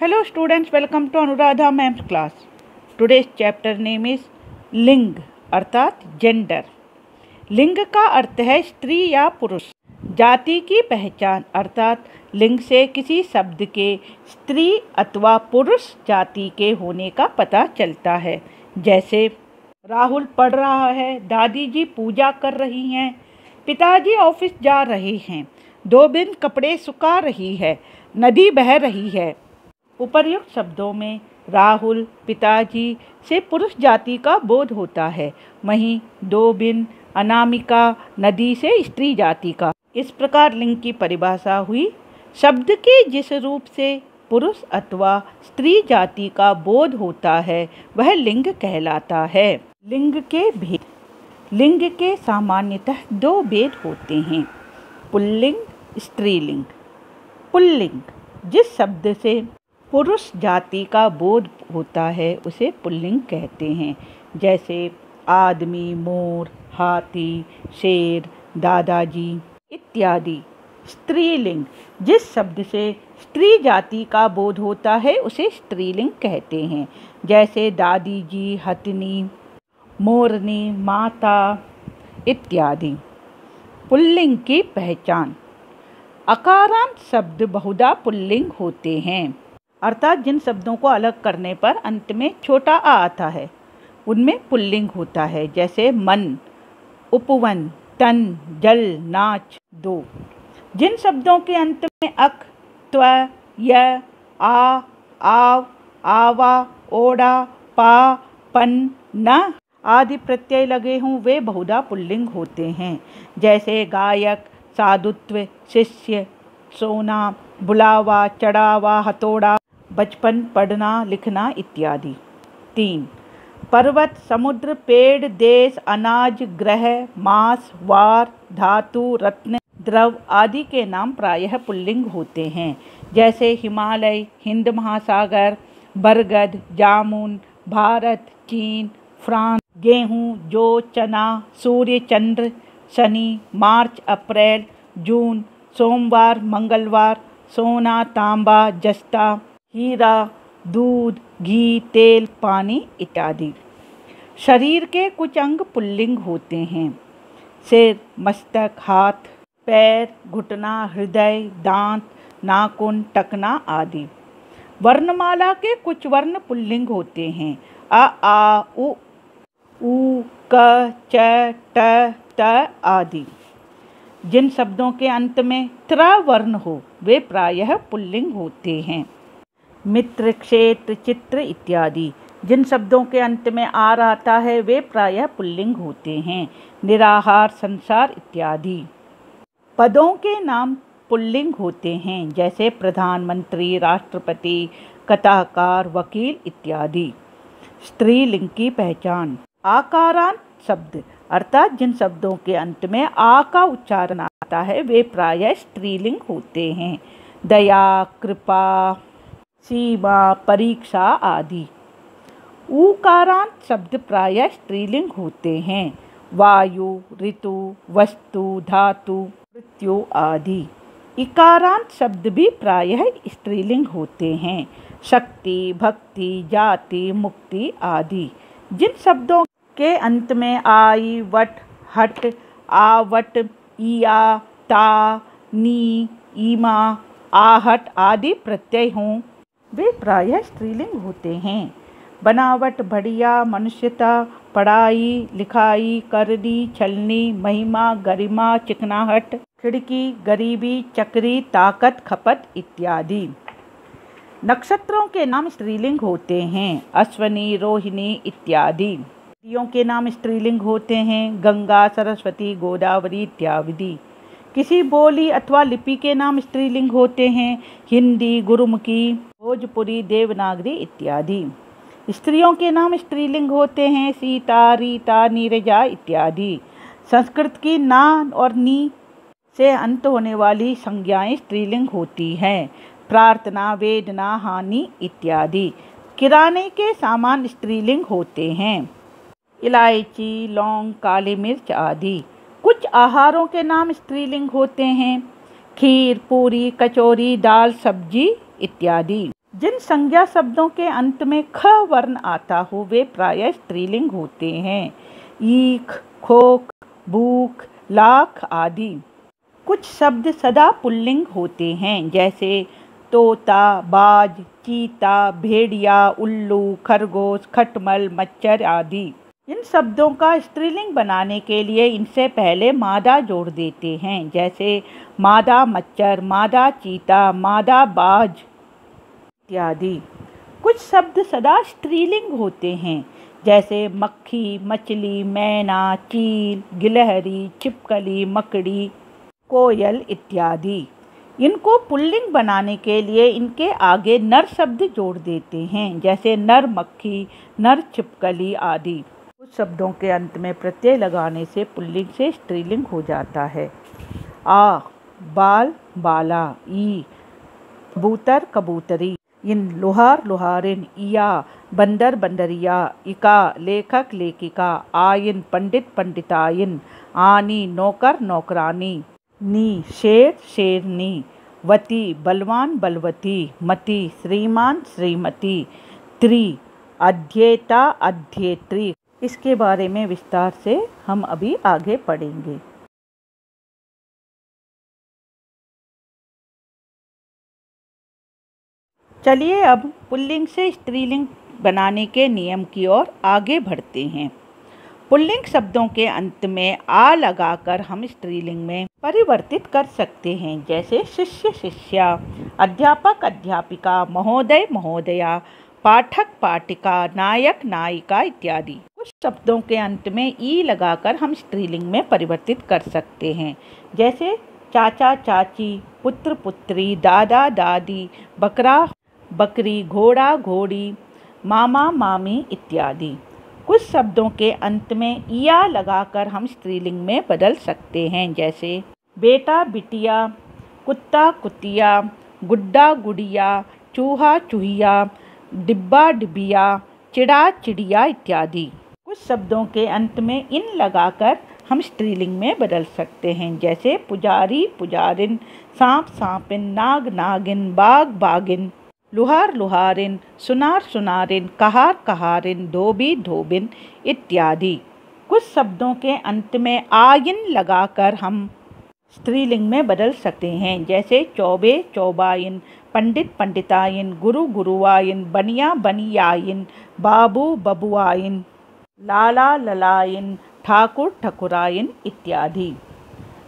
Hello students, welcome to Anuradha ma'am's class. Today's chapter name is लिंग अर्थात gender. लिंग का अर्थ है स्त्री या पुरुष। जाति की पहचान अर्थात लिंग से किसी शब्द के स्त्री अथवा पुरुष जाति के होने का पता चलता है। जैसे राहुल पढ़ रहा है, दादी जी पूजा कर रही हैं, पिताजी ऑफिस जा रहे हैं, धोबिन कपड़े सुखा रही है, नदी बह रही है। उपर्युक्त शब्दों में राहुल पिताजी से पुरुष जाति का बोध होता है, वहीं धोबिन अनामिका नदी से स्त्री जाति का। इस प्रकार लिंग की परिभाषा हुई। शब्द के जिस रूप से पुरुष अथवा स्त्री जाति का बोध होता है वह लिंग कहलाता है। लिंग के भेद। लिंग के सामान्यतः दो भेद होते हैं, पुल्लिंग, स्त्रीलिंग। पुल्लिंग जिस शब्द से पुरुष जाति का बोध होता है उसे पुल्लिंग कहते हैं। जैसे आदमी, मोर, हाथी, शेर, दादाजी इत्यादि। स्त्रीलिंग जिस शब्द से स्त्री जाति का बोध होता है उसे स्त्रीलिंग कहते हैं। जैसे दादी जी, हथनी, मोरनी, माता इत्यादि। पुल्लिंग की पहचान। अकारांत शब्द बहुधा पुल्लिंग होते हैं, अर्थात जिन शब्दों को अलग करने पर अंत में छोटा आ आता है उनमें पुल्लिंग होता है। जैसे मन, उपवन, तन, जल, नाच, दो। जिन शब्दों के अंत में अक, त्व, य, आ, आव, आवा, ओड़ा, पा, पन, न आदि प्रत्यय लगे हों वे बहुधा पुल्लिंग होते हैं। जैसे गायक, साधुत्व, शिष्य, सोना, बुलावा, चढ़ावा, हथौड़ा, बचपन, पढ़ना, लिखना इत्यादि। 3. पर्वत, समुद्र, पेड़, देश, अनाज, ग्रह, मास, वार, धातु, रत्न, द्रव आदि के नाम प्रायः पुल्लिंग होते हैं। जैसे हिमालय, हिंद महासागर, बरगद, जामुन, भारत, चीन, फ्रांस, गेहूँ, जौ, चना, सूर्य, चंद्र, शनि, मार्च, अप्रैल, जून, सोमवार, मंगलवार, सोना, तांबा, जस्ता, हीरा, दूध, घी, तेल, पानी इत्यादि। शरीर के कुछ अंग पुल्लिंग होते हैं। सिर, मस्तक, हाथ, पैर, घुटना, हृदय, दांत, नाखून, टखना आदि। वर्णमाला के कुछ वर्ण पुल्लिंग होते हैं। अ, आ, उ, क, च, ट, त आदि। जिन शब्दों के अंत में त्र वर्ण हो वे प्रायः पुल्लिंग होते हैं। मित्र, क्षेत्र, चित्र इत्यादि। जिन शब्दों के अंत में आर आता है वे प्रायः पुल्लिंग होते हैं। निराहार, संसार इत्यादि। पदों के नाम पुल्लिंग होते हैं। जैसे प्रधानमंत्री, राष्ट्रपति, कथाकार, वकील इत्यादि। स्त्रीलिंग की पहचान। आकारांत शब्द अर्थात जिन शब्दों के अंत में आ का उच्चारण आता है वे प्रायः स्त्रीलिंग होते हैं। दया, कृपा, सीमा, परीक्षा आदि। ऊकारांत शब्द प्रायः स्त्रीलिंग होते हैं। वायु, ऋतु, वस्तु, धातु, मृत्यु आदि। इकारांत शब्द भी प्रायः स्त्रीलिंग होते हैं। शक्ति, भक्ति, जाति, मुक्ति आदि। जिन शब्दों के अंत में आई, वट, हट, आवट, इया, ता, नी, ईमा, आहट आदि प्रत्यय हों वे प्रायः स्त्रीलिंग होते हैं। बनावट, बढ़िया, मनुष्यता, पढ़ाई, लिखाई, करनी, छलनी, महिमा, गरिमा, चिकनाहट, खिड़की, गरीबी, चक्री, ताकत, खपत इत्यादि। नक्षत्रों के नाम स्त्रीलिंग होते हैं। अश्वनी, रोहिणी इत्यादि। नदियों के नाम स्त्रीलिंग होते हैं। गंगा, सरस्वती, गोदावरी इत्यादि। किसी बोली अथवा लिपि के नाम स्त्रीलिंग होते हैं। हिंदी, गुरुमुखी, भोजपुरी, देवनागरी इत्यादि। स्त्रियों के नाम स्त्रीलिंग होते हैं। सीता, रीता, नीरजा इत्यादि। संस्कृत की ना और नी से अंत होने वाली संज्ञाएं स्त्रीलिंग होती हैं। प्रार्थना, वेदना, हानि इत्यादि। किराने के सामान स्त्रीलिंग होते हैं। इलायची, लौंग, काली मिर्च आदि। कुछ आहारों के नाम स्त्रीलिंग होते हैं। खीर, पूरी, कचौरी, दाल, सब्जी इत्यादि। जिन संज्ञा शब्दों के अंत में ख वर्ण आता हो वे प्रायः स्त्रीलिंग होते हैं। ईख, खोख, भूख, लाख आदि। कुछ शब्द सदा पुल्लिंग होते हैं जैसे तोता, बाज, चीता, भेड़िया, उल्लू, खरगोश, खटमल, मच्छर आदि। इन शब्दों का स्त्रीलिंग बनाने के लिए इनसे पहले मादा जोड़ देते हैं जैसे मादा मच्छर, मादा चीता, मादा बाज इत्यादि। कुछ शब्द सदा स्त्रीलिंग होते हैं जैसे मक्खी, मछली, मैना, चील, गिलहरी, छिपकली, मकड़ी, कोयल इत्यादि। इनको पुल्लिंग बनाने के लिए इनके आगे नर शब्द जोड़ देते हैं जैसे नर मक्खी, नर छिपकली आदि। कुछ शब्दों के अंत में प्रत्यय लगाने से पुल्लिंग से स्त्रीलिंग हो जाता है। आ, बाल, बाला। ई, कबूतर, कबूतरी। इन, लोहार, लोहारिन। इया, बंदर, बंदरिया। इका, लेखक, लेखिका। आइन, पंडित, पंडिताइन। आनी, नौकर, नौकरानी। नी, शेर, शेरनी। वती, बलवान, बलवती। मती, श्रीमान, श्रीमती। त्री, अध्येता, अध्येत्री। इसके बारे में विस्तार से हम अभी आगे पढ़ेंगे। चलिए अब पुल्लिंग से स्त्रीलिंग बनाने के नियम की ओर आगे बढ़ते हैं। पुल्लिंग शब्दों के अंत में आ लगाकर हम स्त्रीलिंग में परिवर्तित कर सकते हैं जैसे शिष्य, शिष्या, अध्यापक, अध्यापिका, महोदय, महोदया, पाठक, पाठिका, नायक, नायिका इत्यादि। कुछ शब्दों के अंत में ई लगाकर हम स्त्रीलिंग में परिवर्तित कर सकते हैं जैसे चाचा, चाची, पुत्र, पुत्री, दादा, दादी, बकरा, बकरी, घोड़ा, घोड़ी, मामा, मामी इत्यादि। कुछ शब्दों के अंत में इया लगाकर हम स्त्रीलिंग में बदल सकते हैं जैसे बेटा, बिटिया, कुत्ता, कुतिया, गुड्डा, गुड़िया, चूहा, चूहिया, डिब्बा, डिबिया, चिड़ा, चिड़िया इत्यादि। कुछ शब्दों के अंत में इन लगाकर हम स्त्रीलिंग में बदल सकते हैं जैसे पुजारी, पुजारिन, सांप, सांपिन, नाग, नागिन, बाघ, बागिन, लुहार, लुहारिन, सुनार, सुनारिन, कहार, कहारिन, धोबी, धोबिन इत्यादि। कुछ शब्दों के अंत में आयन लगाकर हम स्त्रीलिंग में बदल सकते हैं जैसे चौबे, चौबाइन, पंडित, पंडिताइन, गुरु, गुरुआइन, बनिया, बनियाइन, बाबू, बबुआइन, लाला, ललाइन, ठाकुर, ठकुराइन इत्यादि।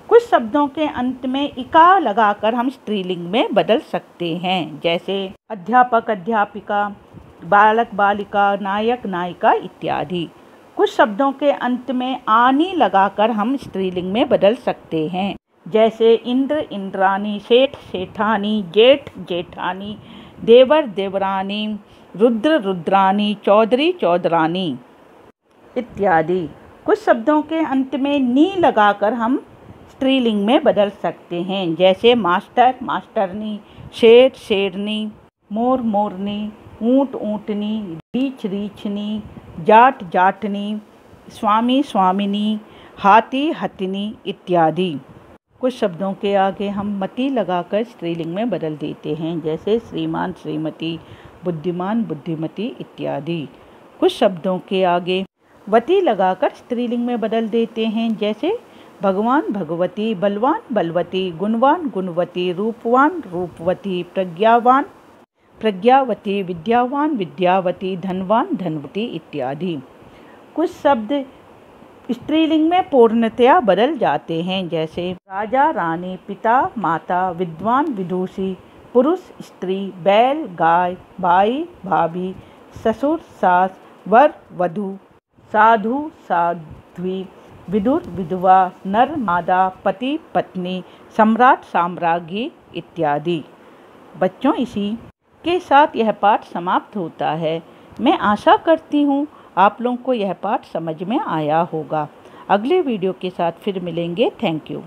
कुछ शब्दों के अंत में इका लगाकर हम स्त्रीलिंग में बदल सकते हैं जैसे अध्यापक, अध्यापिका, बालक, बालिका, नायक, नायिका इत्यादि। कुछ शब्दों के अंत में आनी लगाकर हम स्त्रीलिंग में बदल सकते हैं जैसे इंद्र, इंद्रानी, सेठ, सेठानी, जेठ, जेठानी, देवर, देवरानी, रुद्र, रुद्रानी, चौधरी, चौधरानी इत्यादि। कुछ शब्दों के अंत में नी लगाकर हम स्त्रीलिंग में बदल सकते हैं जैसे मास्टर, मास्टरनी, शेर, शेरनी, मोर, मोरनी, ऊंट, ऊंटनी, रीछ, रीछनी, जाट, जाटनी, स्वामी, स्वामिनी, हाथी, हथिनी इत्यादि। कुछ शब्दों के आगे हम मति लगाकर स्त्रीलिंग में बदल देते हैं जैसे श्रीमान, श्रीमती, बुद्धिमान, बुद्धिमती इत्यादि। कुछ शब्दों के आगे वती लगाकर स्त्रीलिंग में बदल देते हैं जैसे भगवान, भगवती, बलवान, बलवती, गुणवान, गुणवती, रूपवान, रूपवती, प्रज्ञावान, प्रज्ञावती, विद्यावान, विद्यावती, धनवान, धनवती इत्यादि। कुछ शब्द स्त्रीलिंग में पूर्णतया बदल जाते हैं जैसे राजा, रानी, पिता, माता, विद्वान, विदुषी, पुरुष, स्त्री, बैल, गाय, भाई, भाभी, ससुर, सास, वर, वधू, साधु, साध्वी, विदुर, विधवा, नर, मादा, पति, पत्नी, सम्राट, साम्राज्ञी इत्यादि। बच्चों, इसी के साथ यह पाठ समाप्त होता है। मैं आशा करती हूँ आप लोगों को यह पाठ समझ में आया होगा। अगले वीडियो के साथ फिर मिलेंगे। Thank you.